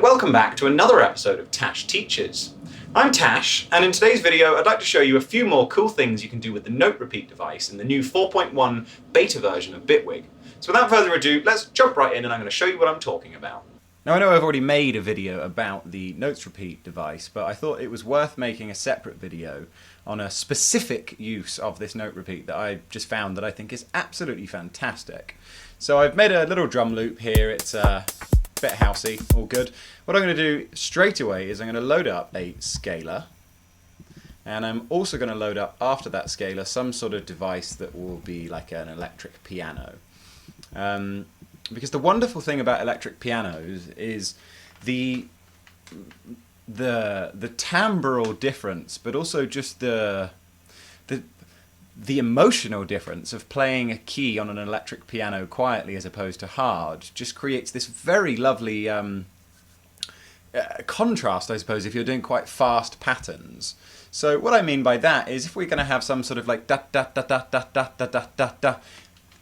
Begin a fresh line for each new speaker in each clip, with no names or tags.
welcome back to another episode of TACHES Teaches. I'm Tash, and in today's video I'd like to show you a few more cool things you can do with the note repeat device in the new 4.1 beta version of Bitwig. So without further ado, let's jump right in and I'm going to show you what I'm talking about. Now I know I've already made a video about the notes repeat device, but I thought it was worth making a separate video on a specific use of this note repeat that I just found that I think is absolutely fantastic. So I've made a little drum loop here. It's a bit housey, all good. What I'm going to do straight away is I'm going to load up a scaler, and I'm also going to load up after that scaler some sort of device that will be like an electric piano. Because the wonderful thing about electric pianos is the timbral difference, but also just the emotional difference of playing a key on an electric piano quietly as opposed to hard just creates this very lovely contrast, I suppose, if you're doing quite fast patterns. So what I mean by that is if we're going to have some sort of like da da da da da da da da da da,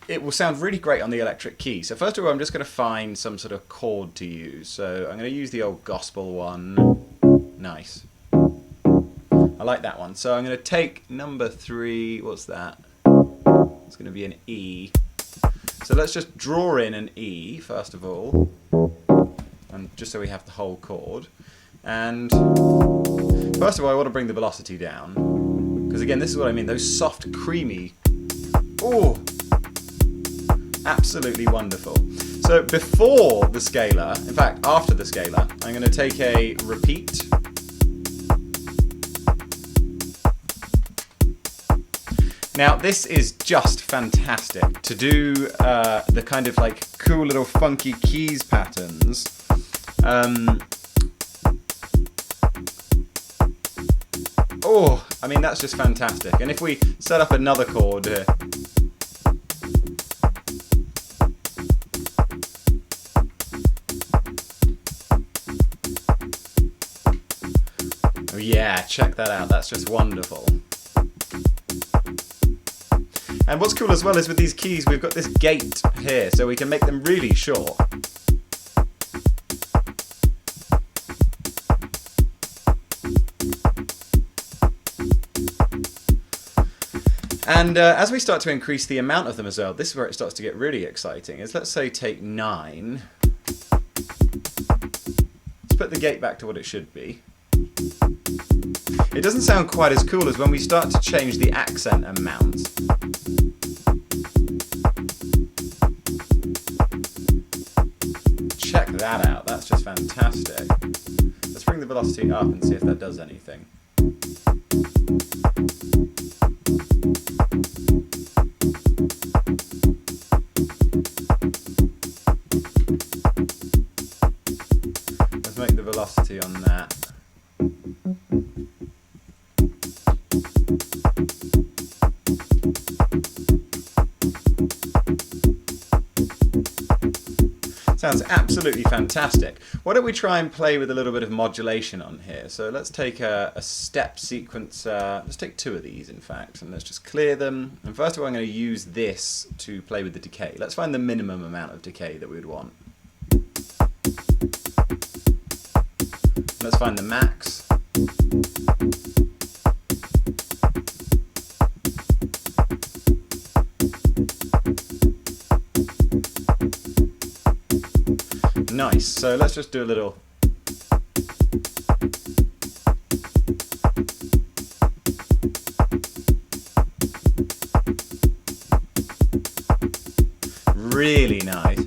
it will sound really great on the electric key. So first of all, I'm just going to find some sort of chord to use. So I'm going to use the old gospel one. Nice. I like that one. So I'm going to take number 3, what's that? It's going to be an E. So let's just draw in an E, first of all, and just so we have the whole chord. And first of all, I want to bring the velocity down, because again, this is what I mean, those soft, creamy, oh, absolutely wonderful. So before the scaler, in fact, after the scaler, I'm going to take a repeat. Now this is just fantastic to do the kind of like cool little funky keys patterns. Oh, I mean that's just fantastic. And if we set up another chord here. Oh yeah, check that out, that's just wonderful. And what's cool as well is with these keys we've got this gate here, so we can make them really short. And as we start to increase the amount of them as well, this is where it starts to get really exciting, is let's say take 9. Let's put the gate back to what it should be. It doesn't sound quite as cool as when we start to change the accent amount. Check that out, that's just fantastic. Let's bring the velocity up and see if that does anything. Let's make the velocity on that. Sounds absolutely fantastic. Why don't we try and play with a little bit of modulation on here? So let's take a step sequence, let's take 2 of these in fact, and let's just clear them. And first of all I'm going to use this to play with the decay. Let's find the minimum amount of decay that we would want. Let's find the max. Nice, so let's just do a little. Really nice.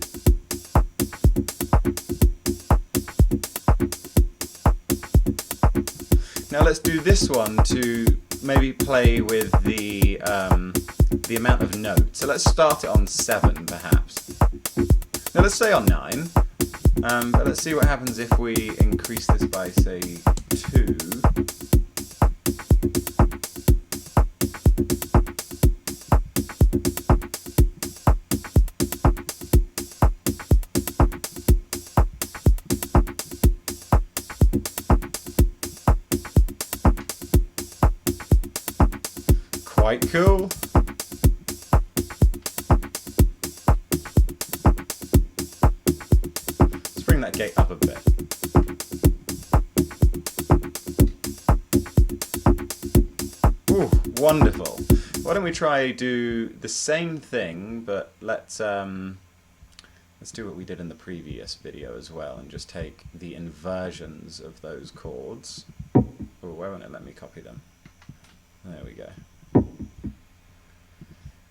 Now let's do this one to maybe play with the amount of notes. So let's start it on 7 perhaps. Now let's stay on 9. But let's see what happens if we increase this by, say, 2. Quite cool. That gate up a bit. Wonderful. Why don't we try do the same thing, but let's do what we did in the previous video as well, and just take the inversions of those chords. Oh, why won't it let me copy them? There we go.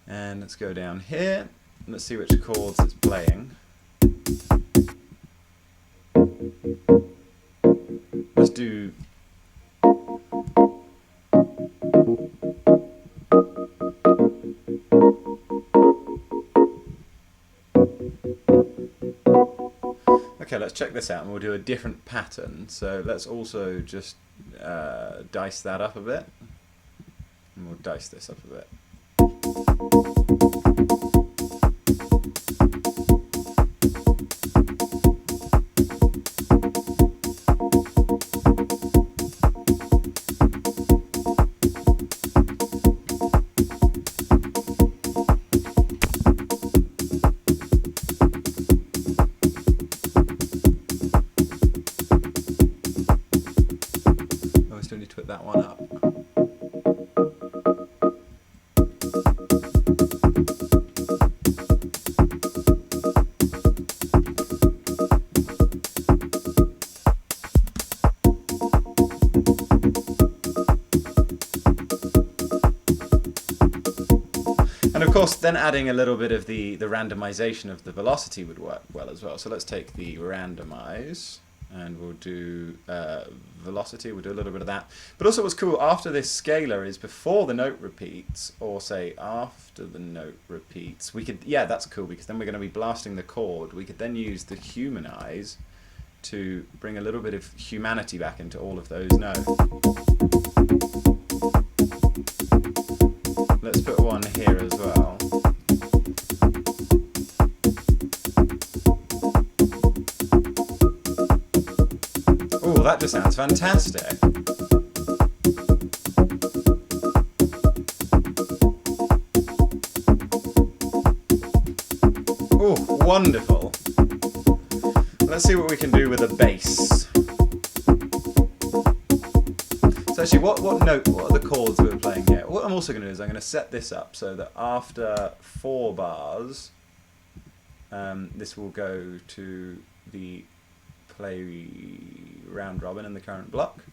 And let's go down here, and let's see which chords it's playing. Let's do... Okay, let's check this out, and we'll do a different pattern. So let's also just dice that up a bit, and we'll dice this up a bit. Still need to put that one up. And of course, then adding a little bit of the randomization of the velocity would work well as well. So let's take the randomize, and we'll do velocity, we'll do a little bit of that. But also what's cool after this scalar is before the note repeats, or say after the note repeats, we could, yeah, that's cool, because then we're going to be blasting the chord. We could then use the humanize to bring a little bit of humanity back into all of those notes. Let's put one here as well. Oh, that just sounds fantastic. Oh, wonderful. Let's see what we can do with a bass. So actually, what are the chords we're playing here? What I'm also going to do is I'm going to set this up so that after 4 bars, this will go to the play round robin in the current block,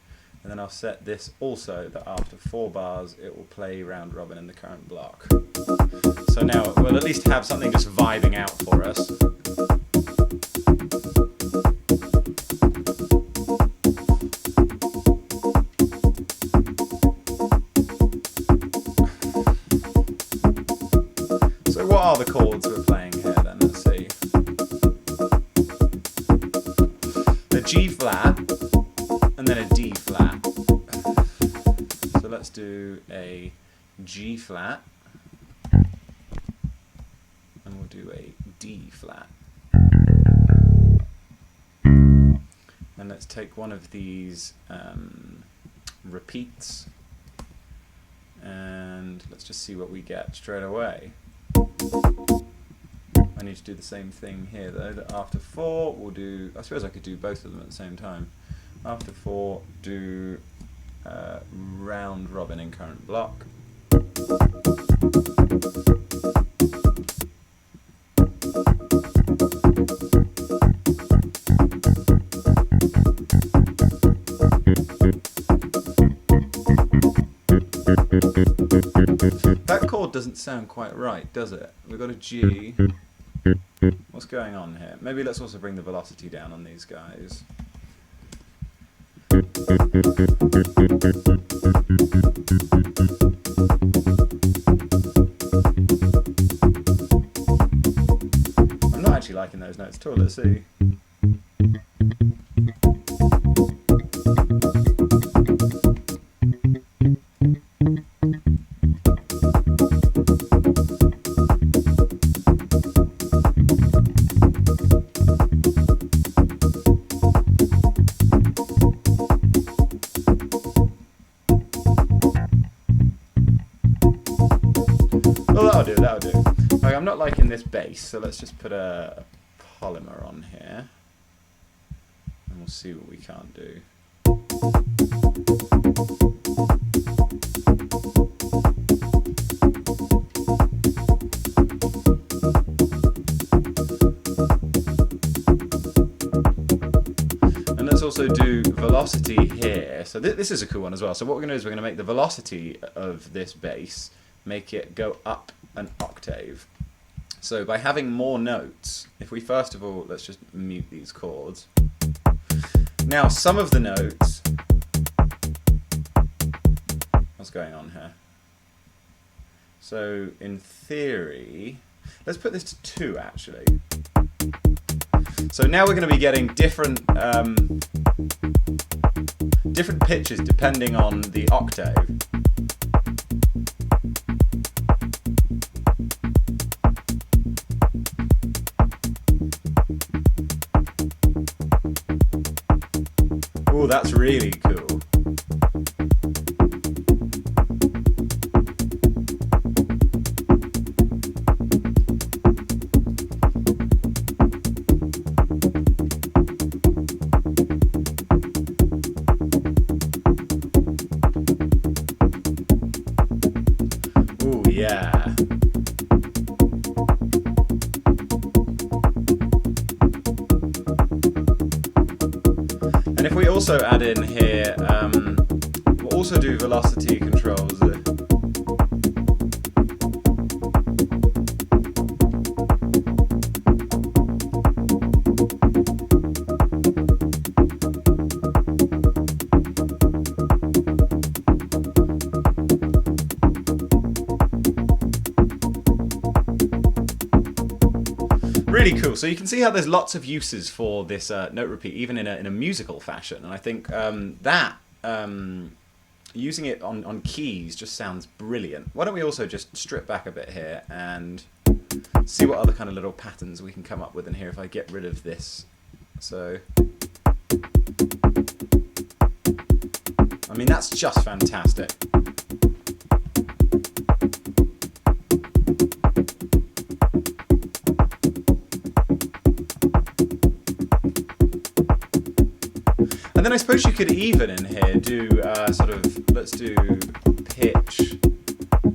and then I'll set this also that after 4 bars it will play round robin in the current block. So now we'll at least have something just vibing out for us. So what are the chords we're playing here then? Let's see. A G flat, and then a D flat. So let's do a G flat, and we'll do a D flat. And let's take one of these repeats, and let's just see what we get straight away. I need to do the same thing here though, that after 4 we'll do, I suppose I could do both of them at the same time. After 4 do round robin in current block. That chord doesn't sound quite right, does it? We've got a G. What's going on here? Maybe let's also bring the velocity down on these guys. I'm not actually liking those notes at all, let's see. That'll do. Okay, I'm not liking this bass, so let's just put a polymer on here, and we'll see what we can't do.
also do velocity here. So this is a cool one as well. So what we're going to do is we're going to make the velocity of this bass, make it go up an octave. So by having more notes, if we first of all, let's just mute these chords. Now some of the notes, what's going on here? So in theory, let's put this to 2 actually. So now we're going to be getting different different pitches depending on the octave. Oh, that's really cool. Yeah. And if we also add in here, we'll also do velocity controls. Really cool. So you can see how there's lots of uses for this note repeat, even in a musical fashion. And I think using it on keys just sounds brilliant. Why don't we also just strip back a bit here and see what other kind of little patterns we can come up with in here if I get rid of this. So, I mean, that's just fantastic. And then I suppose you could even in here do sort of, let's do pitch,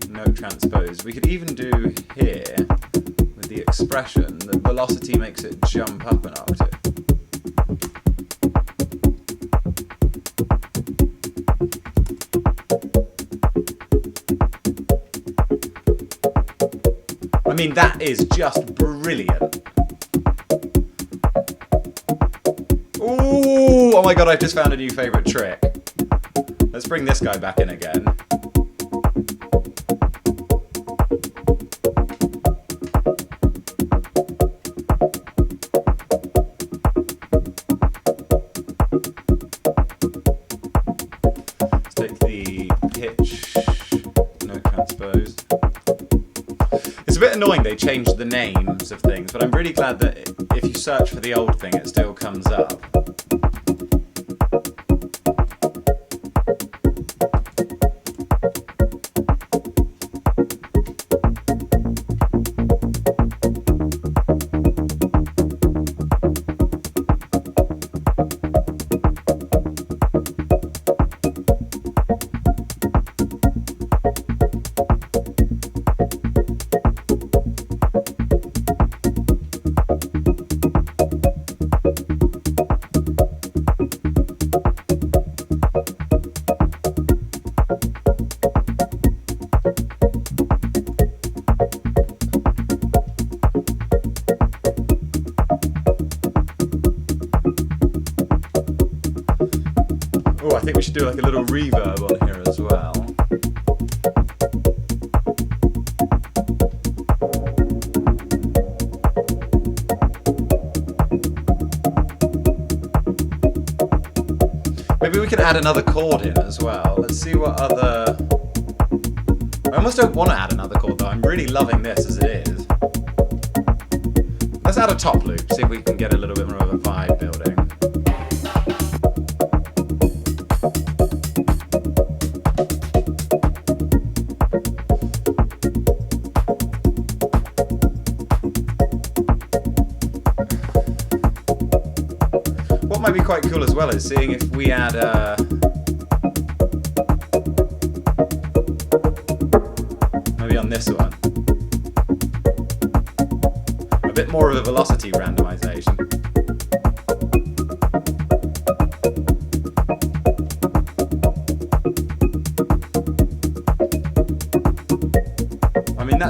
note transpose. We could even do here with the expression that velocity makes it jump up an octave. I mean, that is just brilliant. Ooh, oh my god, I've just found a new favourite trick. Let's bring this guy back in again. Let's take the pitch, note transpose. It's a bit annoying they changed the names of things, but I'm really glad that if you search for the old thing, it still comes up. Oh, I think we should do like a little reverb on here as well. Maybe we can add another chord in as well. Let's see what other... I almost don't want to add another chord though. I'm really loving this as it is. Let's add a top loop, see if we can get a little bit more of a vibe building. What might be quite cool as well is seeing if we add maybe on this one a bit more of a velocity randomization.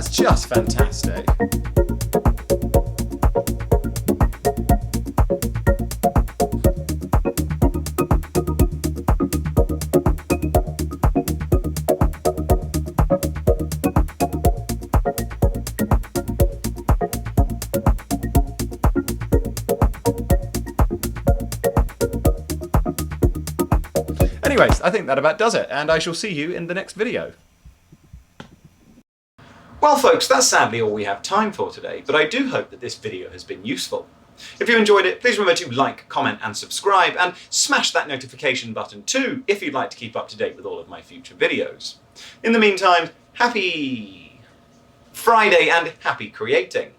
That's just fantastic. Anyways, I think that about does it, and I shall see you in the next video.
Well folks, that's sadly all we have time for today, but I do hope that this video has been useful. If you enjoyed it, please remember to like, comment and subscribe, and smash that notification button too if you'd like to keep up to date with all of my future videos. In the meantime, happy Friday and happy creating!